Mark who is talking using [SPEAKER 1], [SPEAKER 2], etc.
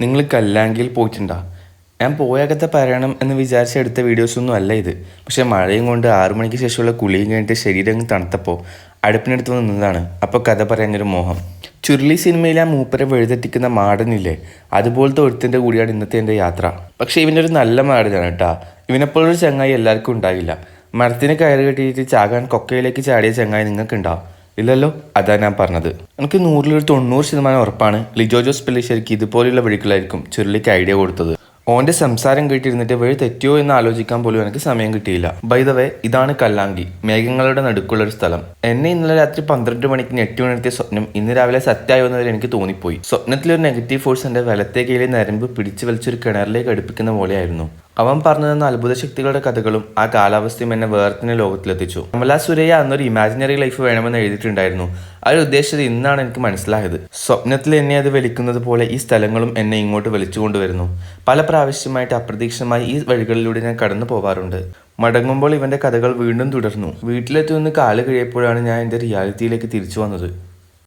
[SPEAKER 1] നിങ്ങൾ കല്ലാങ്കിയിൽ പോയിട്ടുണ്ടോ? ഞാൻ പോയ കഥ പറയണം എന്ന് വിചാരിച്ചെടുത്ത വീഡിയോസൊന്നും അല്ല ഇത്. പക്ഷേ മഴയും കൊണ്ട് 6 മണിക്ക് ശേഷമുള്ള കുളിയും കഴിഞ്ഞിട്ട് ശരീരം തണുത്തപ്പോൾ അടുപ്പിനടുത്ത് നിന്നതാണ്. അപ്പോൾ കഥ പറയാനൊരു മോഹം. ചുരുളി സിനിമയിൽ ആ മൂപ്പരെ വഴുതെറ്റിക്കുന്ന മാടനില്ലേ, അതുപോലത്തെ ഒരുത്തിൻ്റെ കൂടിയാണ് ഇന്നത്തെ എൻ്റെ യാത്ര. പക്ഷേ ഇവനൊരു നല്ല മാടനാണ് കേട്ടോ. ഇവനെപ്പോഴൊരു ചങ്ങായി എല്ലാവർക്കും ഉണ്ടാകില്ല. മരത്തിന് കയറ് കെട്ടിയിട്ട് ചാകാൻ കൊക്കയിലേക്ക് ചാടിയ ചങ്ങായി നിങ്ങൾക്കുണ്ടാവും. ഇല്ലല്ലോ, അതാ ഞാൻ പറഞ്ഞത്. എനിക്ക് 100-ൽ 90% ഉറപ്പാണ് ലിജോ ജോസ് പെല്ലിശ്ശേരിക്ക് ഇതുപോലെയുള്ള വഴികളായിരിക്കും ചുരുളിക്ക് ഐഡിയ കൊടുത്തത്. ഓൻ്റെ സംസാരം കേട്ടിരുന്നിട്ട് വഴി തെറ്റിയോ എന്ന് ആലോചിക്കാൻ പോലും എനിക്ക് സമയം കിട്ടിയില്ല. ബൈ ദ വേ, ഇതാണ് കല്ലാങ്കി, മേഘങ്ങളുടെ നടുക്കുള്ളൊരു സ്ഥലം. എന്നെ ഇന്നലെ രാത്രി 12 മണിക്ക് ഞെട്ടിയുണർത്തിയ സ്വപ്നം ഇന്ന് രാവിലെ സത്യമായോ എന്നവരെ എനിക്ക് തോന്നിപ്പോയി. സ്വപ്നത്തിലൊരു നെഗറ്റീവ് ഫോഴ്സ് എൻ്റെ വലത്തേ കൈയിലെ നരമ്പ് പിടിച്ചു വലിച്ചൊരു കിണറിലേക്ക് അടുപ്പിക്കുന്ന പോലെയായിരുന്നു. അവൻ പറഞ്ഞു തന്ന അത്ഭുത ശക്തികളുടെ കഥകളും ആ കാലാവസ്ഥയും എന്നെ വേർത്തിന് ലോകത്തിലെത്തിച്ചു. കമലാ സുരയ്യ അന്നൊരു ഇമാജിനറി ലൈഫ് വേണമെന്ന് എഴുതിയിട്ടുണ്ടായിരുന്നു. അവർ ഉദ്ദേശിച്ചത് ഇന്നാണ് എനിക്ക് മനസ്സിലായത്. സ്വപ്നത്തിൽ എന്നെ അത് വലിക്കുന്നത് പോലെ ഈ സ്ഥലങ്ങളും എന്നെ ഇങ്ങോട്ട് വലിച്ചു കൊണ്ടുവരുന്നു. പല പ്രാവശ്യമായിട്ട് അപ്രതീക്ഷിതമായി ഈ വഴികളിലൂടെ ഞാൻ കടന്നു പോവാറുണ്ട്. മടങ്ങുമ്പോൾ ഇവൻ്റെ കഥകൾ വീണ്ടും തുടർന്നു. വീട്ടിലെത്തി ഒന്ന് കാല് കഴിയപ്പോഴാണ് ഞാൻ എൻ്റെ റിയാലിറ്റിയിലേക്ക് തിരിച്ചു വന്നത്.